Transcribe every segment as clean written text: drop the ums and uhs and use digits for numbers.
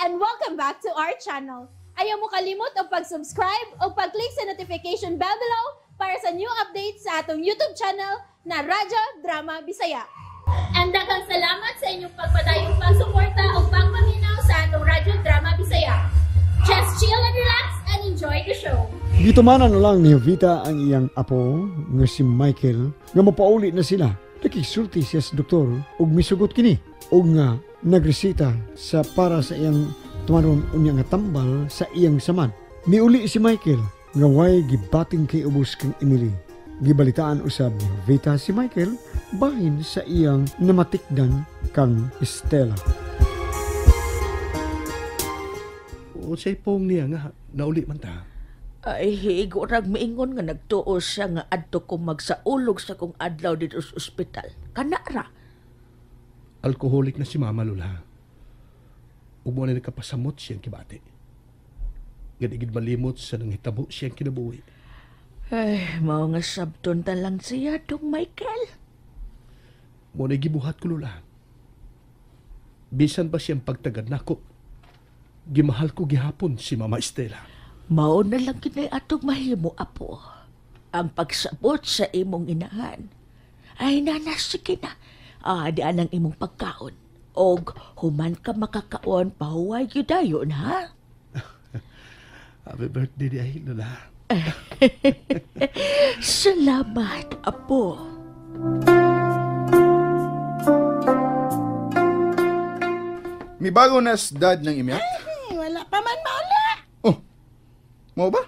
and welcome back to our channel. Ayaw mo kalimot o pag-subscribe o pag-click sa notification bell below para sa new updates sa atong YouTube channel na Radyo Drama Bisaya. And daghang salamat sa inyong pagpadayong pagsuporta o pagpaminaw sa atong Radyo Drama Bisaya. Just chill and relax and enjoy the show. Gitumanan na lang ni Jovita ang iyang apo nga si Michael nga mapauli na sila. Nakisulti siya sa doktor ug misugot kini ug nga nagresita sa para sa iyang tumaron unya nga tambal sa iyang samad. Miuli si Michael nga way gibating kay ubos kang Emily. Gibalitaan usab ni Jovita si Michael bahin sa iyang namatikdan kang Estela. O sa'y pong niya nga, nauli man ta. Ay, higurag maingon nga nagtuo siya nga adto ko magsaulog sa kong adlaw dito sa ospital. Kanara. Alkoholik na si Mama Lula. Ug mo na nakapasamot siyang kibati. Gadigid malimot sa nang hitabo siyang kinabuhi. Ay, mao nga sabton ta lang siya dong Michael. Mo na gibuhat ko Lula. Bisan pa siyang pagtagad nako. Gimahal ko gihapon si Mama Estela. Mao na lang kinay atong mahimo, apo. Ang pagsabot sa imong inahan. Ay, nanas, sige na. Di anang imong pagkaon. Og, human ka makakaon, pahuway yudayon, ha? Happy birthday dahil, Lola. Salamat, apo. May bago na dad ng imyak? Ay, wala pa man maula. Oh, mo ba?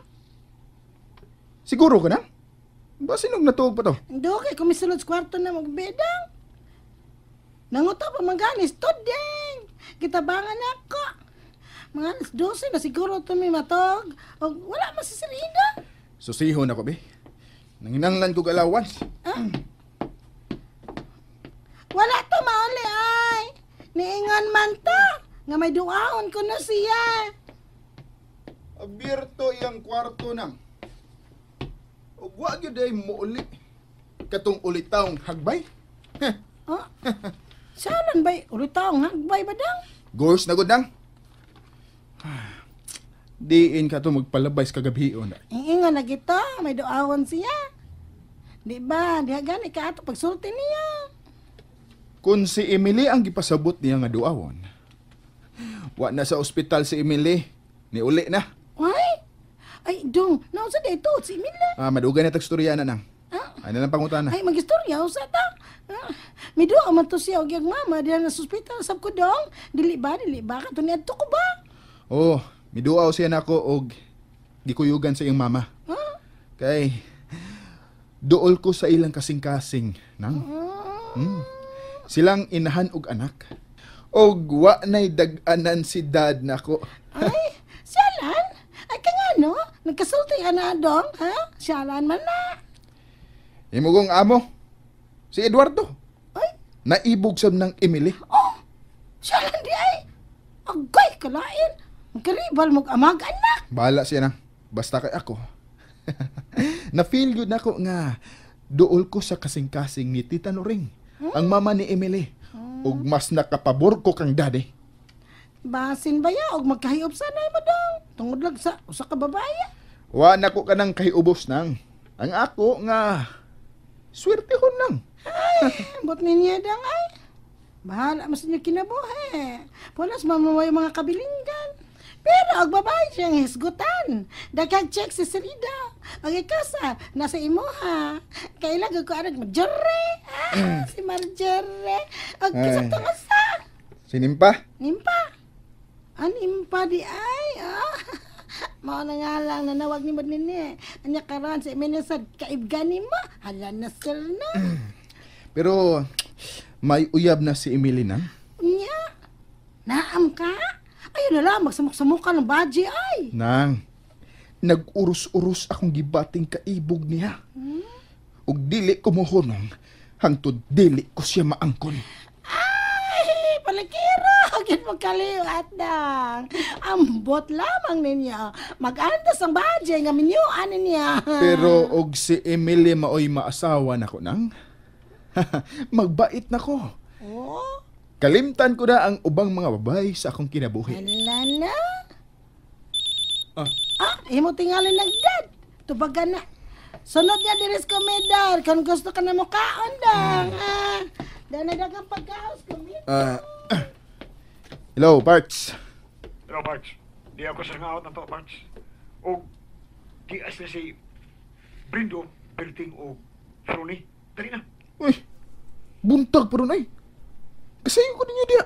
Siguro ka na? Ba sinog natuog pa to? Ando kay kumisulod sa kwarto na magbedang. Nanguto pa maganis, tudeng. Kitabangan na ako. Mga alas 12 na siguro ito may matog. O wala masisirida. Susihon ako, be. Nanginanglan ko galawans. Wala to mauli ay. Niingon man to. Nga may duaon ko na siya. Abierto iyang kwarto nang. O wag yun day mo uli. Katong ulit taong hagbay. Oh, saan ba'y ulitaong hagbay ba daw? Ghost na gudang. Diin ka to magpalabay sa kagabion. Iingon na kita. May duaon siya. Di ba? Di gani ka ato pagsulti niya. Kung si Emily ang gipasabot niya nga duawon, wa na sa ospital si Emily. Ni uli na. Ay, dong, nausa na ito, si Mila. Madugay na tagstorya na nang. Ano lang pangutana? Ay, mag-istorya, usa ta. May doon man to siya, og yung mama, diyan na sa hospital, sab ko dong. Dili ba, ka to niya, ko ba? Oh, miduaw siya na ako og gikuyugan sa iyong mama. Kay, duol ko sa ilang kasing-kasing, nang. Silang inahan og anak. Og wa na'y dag-anan si dad nako. Ay, siyalan? Ay, kaya no? Nagkasulti ka na, dong, ha? Siyalan man na. Imugong amo, si Eduardo. Ay, Naibog sab ng Emily. oh, siyalan di ay. Agay, kalain. Ang karibal mong amag, anak. Bahala siya na. Basta kay ako. Na-feel good nako nga duol ko sa kasing-kasing ni Tita Noring, ang mama ni Emily. Ug mas nakapabor ko kang daddy. Basin ba ya? Og magkahiop sanay mo dong. Tungod lang sa usa ka babae. Wa na ko kanang kahiubos nang. Ang ako nga swerte ko nang. Ay, bot ninyo dang ay. Bahala mas niyo kinabuhi. Pulas mamaway mga kabilinggan. Pero ang babae siyang hisgutan. Daghang check si Serida. Ang ikasa, nasa imuha. Kailangan ko arag Marjorie. Si Marjorie. Ang kisap to nga sa. Sinimpa? Nimpa. Nimpa di ay. Mao na nga lang nanawag ni Madnini. Anya karon sa iminasad kaibgani mo. Hala na sir na. Pero may uyab na si Emily nang. Nya. Naam ka? Ayun na lang, magsamok-samukan ng badge ay. Nang, nag-urus-urus akong gibating kaibog niya. Ug dili ko mohonong, hangtod dili ko siya maangkon. Ay, palakiro, agad magkaliwat dang. Ambot lamang ninyo. Mag-andas ang badge nga minyuan niya. Pero og si Emily maoy maasawa nako nang. Magbait nako. Oh, Kalimtan ko na ang ubang mga babae sa akong kinabuhi. hala Imo tingali ng dad. Tubagan na. Sunod niya diris komedar. Kung gusto ka na mo kaon dang. Danadagang pagkaos komedar. Hello, Parts. Pero Parks, di ako sa ngaot na to, Parks. O, tias na si Brindo, Berting o Froni. Dali na. Uy, buntag pa ron ay. Kasi ko ninyo diya.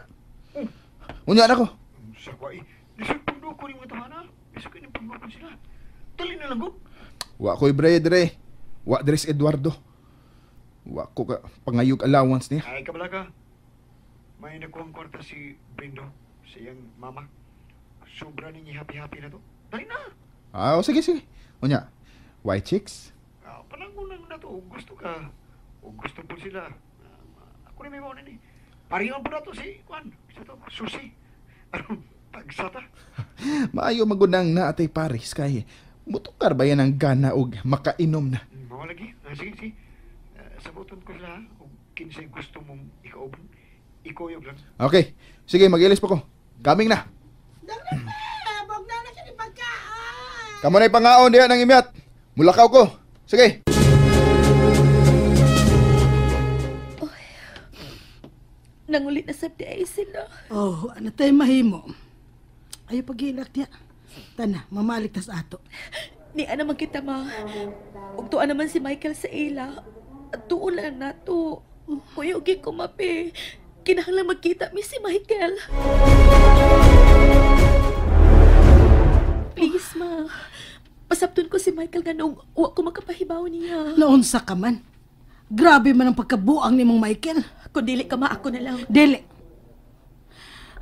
Unya na ko. Sa kwa nisagpundo ko rin mga tamana. Nisagpundo ko rin sila. Dali na lang ko. Wa ko'y Dre. Wa Dres Eduardo. Wa ko ka pangayog allowance niya. Ay, kabala ka. May nakuhang kwarta si Brindo, sa iyang mama. Sobra ninyo happy-happy na to. Dali na. Sige. Unya, white chicks? Panangunan na to. Gusto ka. O gusto po sila. Ako na may mga ni. Paringan po na to si Juan. Isa to, Susi. Tagsata. Maayo magunang na atay Paris kay mutukar ba yan ang gana og makainom na. Mga lagi. Sige. Sabuton ko sila. Kung kinsay gusto mong ikauban, ikoyog lang. Okay, sige mag-ilis po ko. Coming na. Bog na siya ni pagkaon. Kamo na pangaon diya ng imyat. Mulakaw ko. Sige. Nangulit na sa day sila. Ano tayo mahimo? Ayaw pag-ilak niya. Tana, mamalik tas ato. Ni naman kita ma. Ug tuwa naman si Michael sa ila. Tuon lang na to. Kuyugi ko mapi. Kinahanglan magkita mi si Michael. Please ma. Pasabton ko si Michael ganong wa ko makapahibaw niya. Naunsa ka man. Grabe man ang pagkabuang ni mong Michael. Kung dili ka ma, ako na lang. Dili.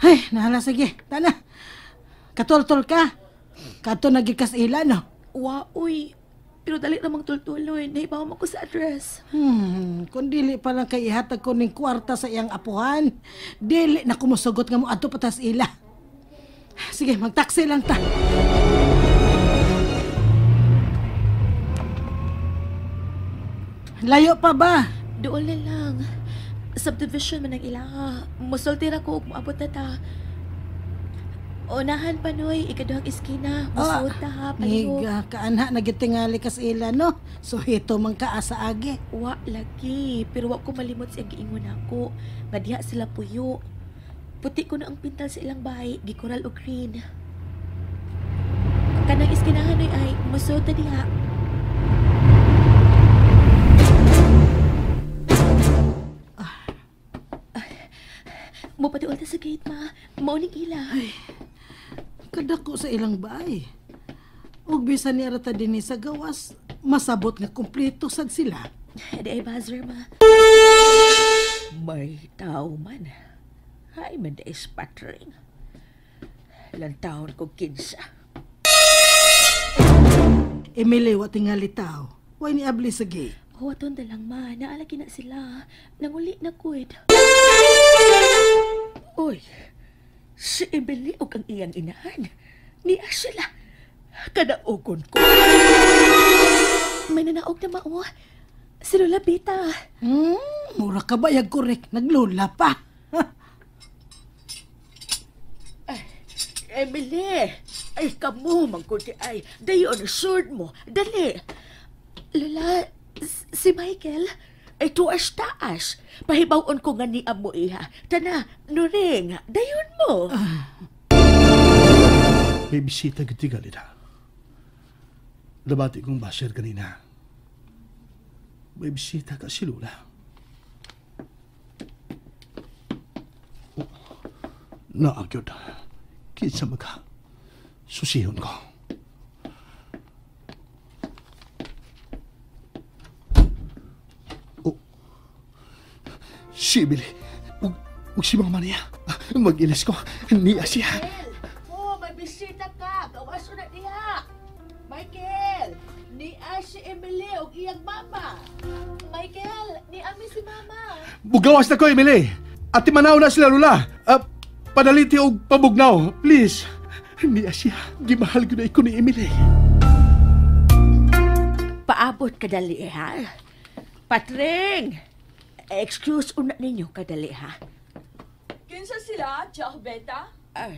Ay, nahala sige. Tana. Katol-tol ka. Kato nagikas ila, no? Wa, uy. Pero dali namang tultuloy. Nahibaw mo ko sa address. Kung dili pa lang kay ihatag ko ning kwarta sa iyang apuhan, dili na kumusugot nga mo ato patas ila. Sige, magtaksi lang ta. Layo pa ba? Doon na lang. Subdivision man ang ilaha. Musulti na ko ug moabot na ta. Unahan pa noy, ikaduhang iskina. Musulta ha, payo. Higa, kaanha, nagitingali kas ila, no? So, hito man ka asa agi. Wa lagi, pero wa ko malimot siya giingon ako. Nga diha sila puyo. Puti ko na ang pintal sa ilang bahay, gikoral o green. Kanang iskinahan noy ay, musulta diha. Mupatiwal ta sa gate, ma. Mauning ila. Ay, kadako sa ilang bahay. Ug bisan ni arata dinhi sa gawas, masabot nga kumpleto sad sila. Di ay buzzer, ma. May tao man. Ay, man da spattering. Ilang taon ko kinsa. Emily, wa tingali tao. Way ni abli sa gate. Huwaton da lang, ma. Naalagi na sila. Nanguli na kuid. Uy, si Emily o ang iyang inahan. Niya sila. Kadaogon ko. May nanaog na mao. Si Lola Pita. Mura ka ba yung korek? Naglula pa. Ay, Emily. Ay, kamu, mangkuti ay. Dayon, sword mo. Dali. Lola, si Michael, ay tuas taas. Pahibawon ko nga ni amo iha. Tana, nuring, dayon mo. May bisita giti galida. Nabati kong basher kanina. May bisita ka si Lola. Naagyod. Kinsa magka. Susihon ko. Si Emily. Huwag si Mama niya. Mag-ilis ko. Niya siya. Oh, may bisita ka. Gawas na diha. Michael, niya si Emily o iyang mama. Michael, niya mi si mama. Bugawas na ko, Emily. At timanaw na sila, Lola. Padaliti o pabugnaw. Please. Niya siya. Gimahal ko na iko ni Emily. Paabot ka dali, ha? Patring! Excuse una ninyo kadali, ha? Kinsa sila, Tia Beta? Ay,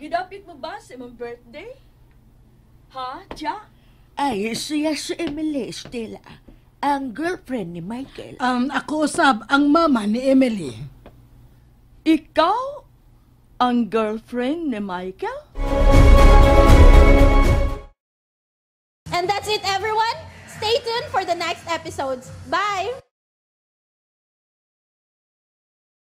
Gidapit mo ba sa imong birthday? Ha, Jack? Ay, siya si Emily Stella, ang girlfriend ni Michael. Ako usab ang mama ni Emily. Ikaw ang girlfriend ni Michael? And that's it, everyone. Stay tuned for the next episodes. Bye!